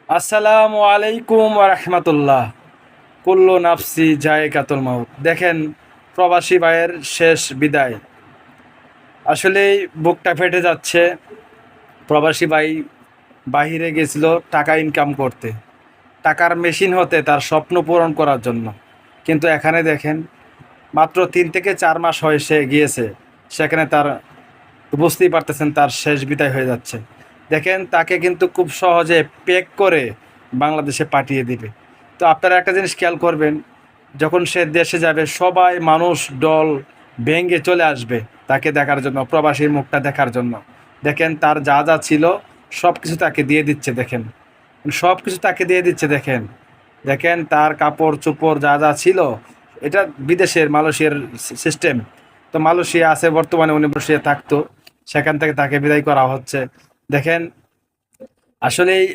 আসসালামু আলাইকুম রাহমাতুল্লাহ। কুল্লু নাফসি জায়কাতুল মাউত। দেখেন, প্রবাসী ভাইয়ের শেষ বিদায়। আসলেই বুকটা ফেটে যাচ্ছে। প্রবাসী ভাই বাহিরে গেছিল টাকা ইনকাম করতে, টাকার মেশিন হতে তার স্বপ্ন পূরণ করার জন্য। কিন্তু এখানে দেখেন, মাত্র 3 থেকে 4 মাস হয়ে সে গিয়েছে, সেখানে তার বুঝতেই পারতেছেন তার শেষ বিদায় হয়ে যাচ্ছে। দেখেন, তাকে কিন্তু খুব সহজে প্যাক করে বাংলাদেশে পাঠিয়ে দিবে। তো আপনারা একটা জিনিস খেয়াল করবেন, যখন সে দেশে যাবে সবাই মানুষ দল ভেঙ্গে চলে আসবে তাকে দেখার জন্য, প্রবাসীর মুখটা দেখার জন্য। দেখেন, তার যা যা ছিল সব কিছু তাকে দিয়ে দিচ্ছে। দেখেন, সব কিছু তাকে দিয়ে দিচ্ছে। দেখেন, দেখেন তার কাপড় চোপড় যা যা ছিল, এটা বিদেশের মালয়েশিয়ার সিস্টেম। তো মালয়েশিয়া আছে বর্তমানে, উনি বসিয়ে থাকতো, সেখান থেকে তাকে বিদায় করা হচ্ছে। দেখেন, আসলেই